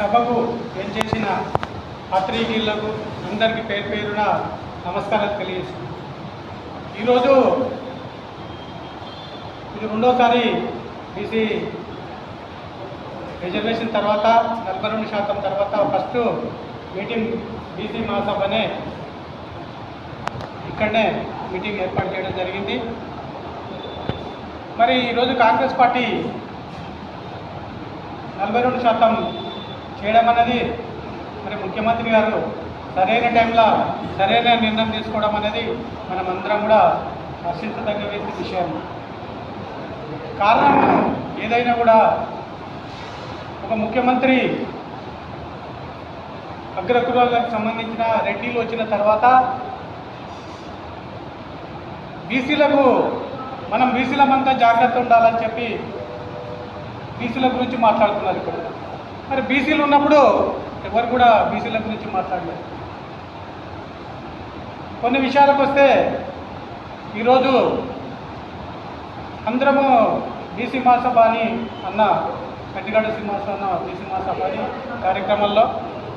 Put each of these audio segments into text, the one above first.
సభకు చేసిన పత్రికలకు అందరికీ పేరు పేరున నమస్కారాలు తెలియజేస్తున్నాను. ఈరోజు ఇది రెండోసారి బీసీ రిజర్వేషన్ తర్వాత 42% తర్వాత ఫస్ట్ మీటింగ్ బీసీ మహాసభనే ఇక్కడనే మీటింగ్ ఏర్పాటు చేయడం జరిగింది. మరి ఈరోజు కాంగ్రెస్ పార్టీ 42% చేయడం అన్నది మరి ముఖ్యమంత్రి గారు సరైన టైంలో సరైన నిర్ణయం తీసుకోవడం అనేది మనమందరం కూడా హర్షించదగ్గ విషయం. కారణం ఏదైనా కూడా ఒక ముఖ్యమంత్రి అగ్రకులాలకు సంబంధించిన రెడ్డిలు వచ్చిన తర్వాత బీసీలకు మనం బీసీలమంతా జాగ్రత్త ఉండాలని చెప్పి బీసీల గురించి మాట్లాడుతున్నారు. ఇప్పుడు మరి బీసీలు ఉన్నప్పుడు ఎవరు కూడా బీసీల గురించి మాట్లాడలేదు. కొన్ని విషయాలకు వస్తే ఈరోజు అందరము బీసీ మహాసభ అని అన్న గట్టిగడ్డ శ్రీనివాసరావు అన్న బీసీ మహాసభ అని కార్యక్రమంలో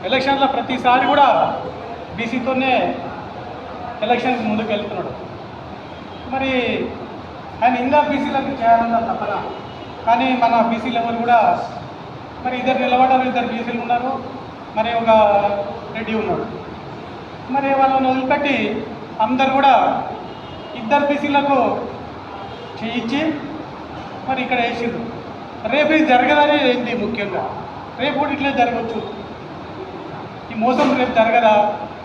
ఎలక్షన్లో ప్రతిసారి కూడా బీసీతోనే ఎలక్షన్కి ముందుకు వెళ్తున్నాడు. మరి ఆయన ఇంకా బీసీలకు చేయాలన్న తపన, కానీ మన బీసీలు ఎవరు కూడా మరి ఇద్దరు నిలబడ్డారు, ఇద్దరు బీసీలు ఉన్నారు, మరి ఒక రెడ్డి ఉన్నాడు. మరి వాళ్ళని వదిలిపెట్టి అందరు కూడా ఇద్దరు బీసీలకు చేయించి మరి ఇక్కడ వేసిండ్రు. రేపు ఇది జరగదని ఏంటి ముఖ్యంగా, రేపు కూడా ఇట్లే జరగవచ్చు. ఈ మోసం రేపు జరగదా?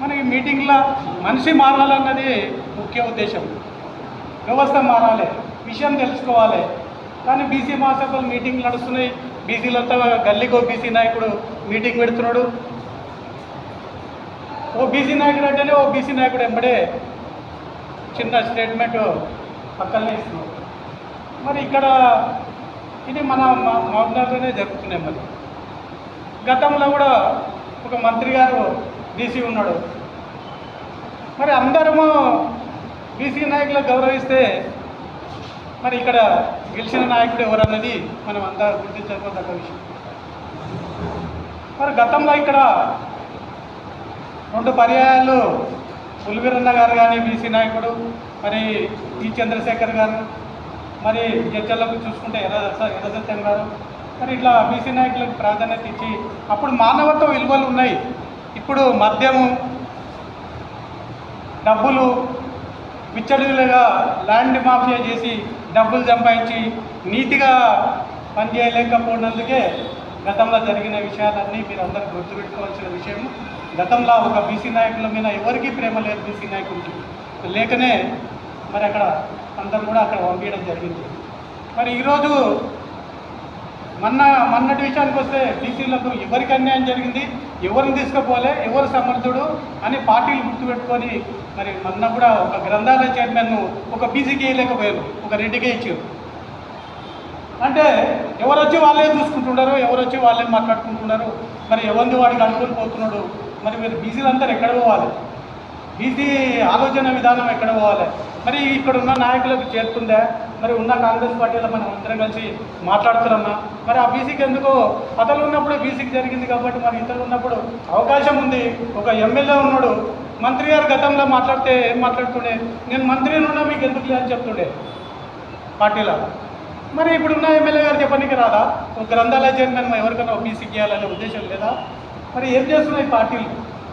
మనకి మీటింగ్లో మనిషి మారాలన్నది ముఖ్య ఉద్దేశం. వ్యవస్థ మారాలి, విషయం తెలుసుకోవాలి. కానీ బీసీ మహాసభలు మీటింగ్లు నడుస్తున్నాయి. బీసీలంతా గల్లీకో బీసీ నాయకుడు మీటింగ్ పెడుతున్నాడు. ఓ బీసీ నాయకుడు అంటేనే ఓ బీసీ నాయకుడు వెంబడే చిన్న స్టేట్మెంట్ పక్కనే ఇస్తున్నాడు. మరి ఇక్కడ ఇది మన మౌనాల్లోనే జరుగుతున్నాయి. మరి గతంలో కూడా ఒక మంత్రి గారు బీసీ ఉన్నాడు. మరి అందరము బీసీ నాయకులకు గౌరవిస్తే మరి ఇక్కడ గెలిచిన నాయకుడు ఎవరన్నది మనం అంతా గుర్తించుకోదగ్గ విషయం. మరి గతంలో ఇక్కడ 2 పర్యాయాలు పులివీరన్న గారు కానీ బీసీ నాయకుడు, మరి ఈ చంద్రశేఖర్ గారు, మరి జడ్జలకు చూసుకుంటే ఎర్రసత్యం గారు, మరి ఇట్లా బీసీ నాయకులకు ప్రాధాన్యత ఇచ్చి అప్పుడు మానవత్వ విలువలు ఉన్నాయి. ఇప్పుడు మద్యము, డబ్బులు విచ్చడిలుగా ల్యాండ్ మాఫియా చేసి డబ్బులు సంపాదించి నీతిగా పనిచేయలేకపోయినందుకే గతంలో జరిగిన విషయాలన్నీ మీరు అందరూ గుర్తుపెట్టుకోవాల్సిన విషయం. గతంలో ఒక బీసీ నాయకుల మీద ఎవరికీ ప్రేమ లేదు. బీసీ నాయకుడికి లేకనే మరి అక్కడ అందరూ కూడా అక్కడ పంపించడం జరిగింది. మరి ఈరోజు మొన్నటి విషయానికి వస్తే బీసీలకు ఎవరికి అన్యాయం జరిగింది, ఎవరిని తీసుకుపోలే, ఎవరు సమర్థుడు అని పార్టీలు గుర్తుపెట్టుకొని మరి మొన్న కూడా ఒక గ్రంథాలయ చైర్మన్ ఒక బీసీకి వేయలేకపోయారు, ఒక రెడ్డికే ఇచ్చారు. అంటే ఎవరు వచ్చి వాళ్ళే చూసుకుంటున్నారు, ఎవరు వచ్చి వాళ్ళే మాట్లాడుకుంటున్నారు. మరి ఎవరిని వాడికి అనుకుని పోతున్నాడు. మరి మీరు బీసీలందరూ ఎక్కడ పోవాలి? బీసీ ఆలోచన విధానం ఎక్కడ పోవాలి? మరి ఇక్కడ ఉన్న నాయకులకు చేరుతుందా? మరి ఉన్న కాంగ్రెస్ పార్టీలో మనం అందరం కలిసి మాట్లాడుతున్నామా? మరి ఆ బీసీకి ఎందుకో అతను ఉన్నప్పుడు బీసీకి జరిగింది కాబట్టి మరి ఇతరులు ఉన్నప్పుడు అవకాశం ఉంది. ఒక ఎమ్మెల్యే ఉన్నాడు, మంత్రి గారు గతంలో మాట్లాడితే ఏం మాట్లాడుతుండే, నేను మంత్రిని ఉన్నా మీకు ఎందుకు లేదని చెప్తుండే పార్టీలో. మరి ఇప్పుడున్న ఎమ్మెల్యే గారు చెప్పడానికి రాదా? ఒక గ్రంథాలయ చైర్మన్ ఎవరికైనా బీసీకి ఇవ్వాలనే ఉద్దేశం లేదా? మరి ఏం చేస్తున్నాయి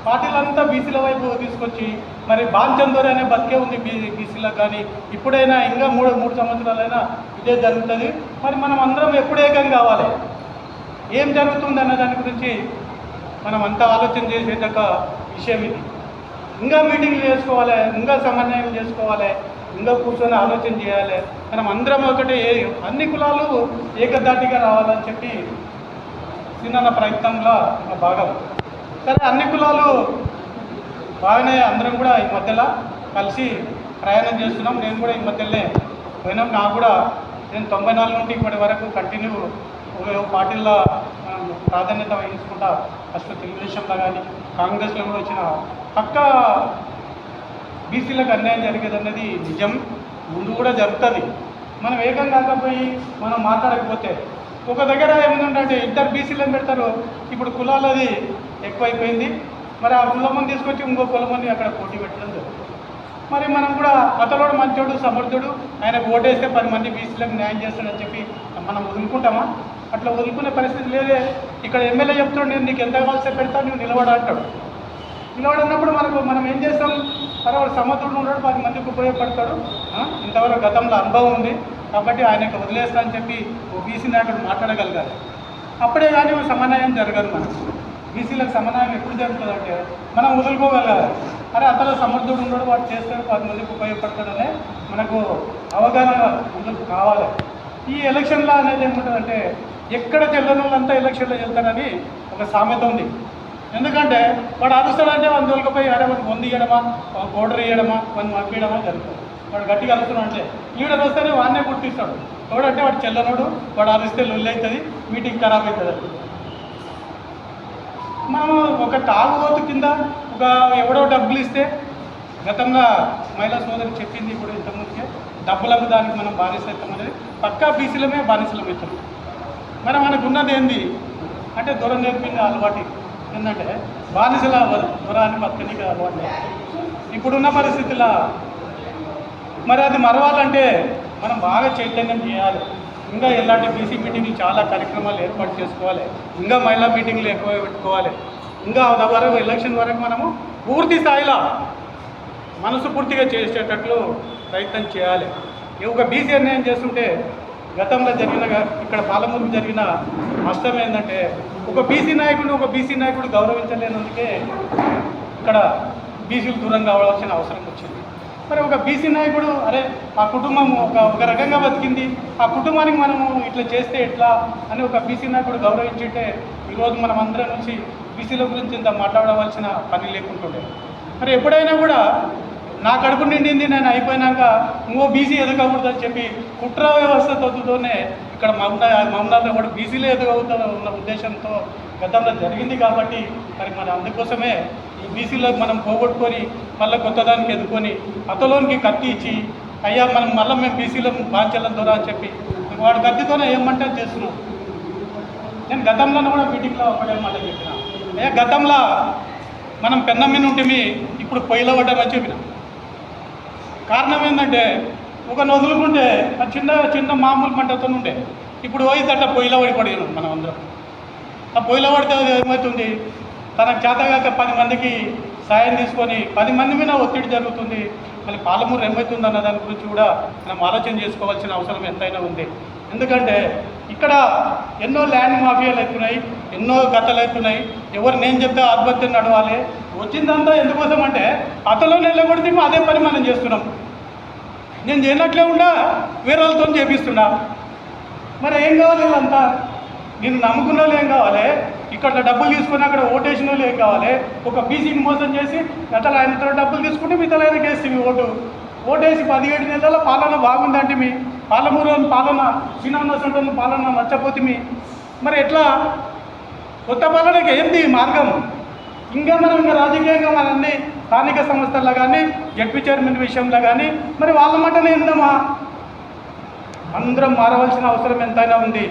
పార్టీలంతా బీసీల వైపు తీసుకొచ్చి మరి బాంచందోరి అనే బతికే ఉంది బీసీలకు. కానీ ఇప్పుడైనా ఇంకా మూడు సంవత్సరాలైనా ఇదే జరుగుతుంది. మరి మనం అందరం ఎప్పుడు ఏకం కావాలి? ఏం జరుగుతుంది అన్న దాని గురించి మనం అంతా ఆలోచన చేసేటక్క విషయం ఇది. ఇంకా మీటింగ్లు చేసుకోవాలి, ఇంకా సమన్వయం చేసుకోవాలి, ఇంకా కూర్చొని ఆలోచన చేయాలి. మనం అందరం ఒకటే అన్ని కులాలు ఏకదాటిగా రావాలని చెప్పి చిన్న ప్రయత్నంలో ఒక భాగం. సరే, అన్ని కులాలు బాగానే అందరం కూడా ఈ మధ్యలో కలిసి ప్రయాణం చేస్తున్నాం. నేను కూడా ఈ మధ్యలోనే పోయినాం. నాకు కూడా నేను 94 నుండి ఇప్పటి వరకు కంటిన్యూ పార్టీల్లో ప్రాధాన్యత వహించుకుంటా. ఫస్ట్ తెలుగుదేశంలో కానీ కాంగ్రెస్లో కూడా వచ్చిన పక్క బీసీలకు అన్యాయం జరిగేది అన్నది నిజం. ముందు కూడా జరుగుతుంది. మనం ఏకం కాకపోయి మనం మాట్లాడకపోతే ఒక దగ్గర ఏముందంటే ఇద్దరు బీసీలను పెడతారు. ఇప్పుడు కులాలది ఎక్కువైపోయింది. మరి ఆ కులమని తీసుకొచ్చి ఇంకో కులమని అక్కడ పోటీ పెట్టడం జరుగుతుంది. మరి మనం కూడా అతలోడు మంచోడు సమర్థుడు, ఆయనకు ఓటేస్తే 10 మంది బీసీలకు న్యాయం చేస్తాడని చెప్పి మనం వదులుకుంటామా? అట్లా వదులుకునే పరిస్థితి లేదే. ఇక్కడ ఎమ్మెల్యే చెప్తాడు, నేను నీకు ఎంత కావాల్సి పెడతాను, నువ్వు నిలబడ అంటాడు. నిలబడినప్పుడు మనం ఏం చేస్తాం? తర్వాత సమర్థుడు ఉన్నాడు, 10 మందికి ఉపయోగపడతాడు. ఇంతవరకు గతంలో అనుభవం ఉంది కాబట్టి ఆయనకు వదిలేస్తా అని చెప్పి ఓ బీసీ నాయకుడు మాట్లాడగలగాలి. అప్పుడే కానీ సమన్వయం జరగదు. మనకు బీసీలకు సమన్వయం ఎప్పుడు జరుగుతుందంటే మనం వదులుకోగలగాలి. అరే అతను సమర్థుడు ఉన్నాడు, వాడు చేస్తాడు, 10 మందికి ఉపయోగపడతాడనే మనకు అవగాహన ముందుకు కావాలి. ఈ ఎలక్షన్లో అనేది ఏముంటుందంటే ఎక్కడ చెల్లని వాళ్ళంతా ఎలక్షన్లో వెళ్తారని ఒక సామెత ఉంది. ఎందుకంటే వాడు అరుస్తాడంటే వాడిని దొరికిపోయి అరే వాడిని 100 ఇవ్వడమా, ఓడర్ ఇవ్వడమా, వాడిని పంపించడమా జరుగుతుంది. వాడు గట్టిగా అరుస్తున్నాడు అంటే ఈవిడ వస్తేనే వాడినే గుర్తిస్తాడు. ఎవడంటే వాడు చెల్లనోడు, వాడు అరిస్తే లొల్లి అవుతుంది, మీటింగ్ ఖరాబ్ అవుతుంది. మనం ఒక తాగుబోతు కింద ఒక ఎవడో డబ్బులు ఇస్తే, గతంలో మహిళా సోదరి చెప్పింది ఇప్పుడు ఇంతకుముందుకే, డబ్బులకు దానికి మనం బానిసత్వం అనేది పక్కా బీసీలమే బానిసలం అవుతుంది. మరి మనకు ఉన్నది ఏంది అంటే దొర నేర్పింది అలవాటు ఏంటంటే బానిసల దొర అని బతకనికి అలవాటు. ఇప్పుడున్న పరిస్థితుల్లో మరి అది మరవాలంటే మనం బాగా చైతన్యం చేయాలి. ఇంకా ఇలాంటి బీసీ మీటింగ్లు చాలా కార్యక్రమాలు ఏర్పాటు చేసుకోవాలి. ఇంకా మహిళా మీటింగ్లు ఎక్కువ పెట్టుకోవాలి. ఇంకా వరకు ఎలక్షన్ వరకు మనము పూర్తి స్థాయిలో మనసు పూర్తిగా చేసేటట్లు ప్రయత్నం చేయాలి. ఒక బీసీ అన్యాయం చేస్తుంటే గతంలో జరిగిన ఇక్కడ పాలమూరు జరిగిన నష్టం ఏంటంటే ఒక బీసీ నాయకుడు గౌరవించలేనందుకే ఇక్కడ బీసీలు దూరం కావాల్సిన అవసరం వచ్చింది. మరి ఒక బీసీ నాయకుడు అరే ఆ కుటుంబం ఒక రకంగా బతికింది, ఆ కుటుంబానికి మనము ఇట్లా చేస్తే ఎట్లా అని ఒక బీసీ నాయకుడు గౌరవించుంటే ఈరోజు మనం అందరం నుంచి బీసీల గురించి ఇంత మాట్లాడవలసిన పని లేకుంటుండే. మరి ఎప్పుడైనా కూడా నా కడుపు నిండింది నేను అయిపోయినాక ఇంకో బీసీ ఎదగకూడదని చెప్పి కుట్ర వ్యవస్థ తొత్తుతోనే ఇక్కడ మమనాథ్ కూడా బీసీలే ఎదగవుతుందో ఉన్న ఉద్దేశంతో గతంలో జరిగింది. కాబట్టి మరి మన అందుకోసమే ఈ బీసీలోకి మనం పోగొట్టుకొని మళ్ళీ కొత్తదానికి ఎదుర్కొని అతలోనికి కత్తి ఇచ్చి అయ్యా మనం మళ్ళీ మేము బీసీలో బాంచలం ద్వారా అని చెప్పి వాడు కత్తితోనే ఏమంటే చేస్తున్నాం. నేను గతంలో కూడా మీటింగ్లో ఒకటే మాట చెప్పిన, గతంలో మనం పెన్నం మీద ఉంటే ఇప్పుడు పొయ్యిలో పడ్డామని చెప్పిన. కారణం ఏంటంటే ఒక వదులుకుంటే చిన్న మామూలు మంటతో ఉండే, ఇప్పుడు పోయిద్దట పొయ్యిలో పడిపోయాను మనం అందరం. ఆ పొయ్యిలో పడితే ఏమవుతుంది, తనకు చేతగాక 10 మందికి సాయం తీసుకొని 10 మంది మీద ఒత్తిడి జరుగుతుంది. మళ్ళీ పాలమూరు ఏమవుతుంది అన్న దాని గురించి కూడా మనం ఆలోచన చేసుకోవాల్సిన అవసరం ఎంతైనా ఉంది. ఎందుకంటే ఇక్కడ ఎన్నో ల్యాండ్ మాఫియాలు అవుతున్నాయి, ఎన్నో కథలు అవుతున్నాయి. ఎవరు నేను చెప్తే ఆత్మహత్య నడవాలి. వచ్చిందంతా ఎందుకోసం అంటే అతలో నిలబడితే అదే పని మనం చేస్తున్నాం. నేను చేయనట్లే ఉండా వేరే వాళ్ళతో చేపిస్తున్నా. మరి ఏం కావాలి వీళ్ళంతా? నేను నమ్ముకున్న వాళ్ళు ఏం కావాలి? ఇక్కడ డబ్బులు తీసుకుని అక్కడ ఓటేసిన వాళ్ళు ఏం కావాలి? ఒక బీసీని మోసం చేసి గతలు ఆయనతో డబ్బులు తీసుకుంటే మిగతా ఆయనకి వేస్తుంది ఓటేసి 17 నెలల పాలన బాగుందంటే మీ పాలమూరు పాలన శ్రీనివాస పాలన నచ్చపోతే మరి ఎట్లా కొత్త పాలనకి ఏంది మార్గం? ఇంకా మనం రాజకీయంగా మనల్ని స్థానిక సంస్థల్లో కానీ జడ్పీ చైర్మన్ విషయంలో కానీ మరి వాళ్ళ మాటనే ఏందమ్మా? అందరం మారవలసిన అవసరం ఎంతైనా ఉంది.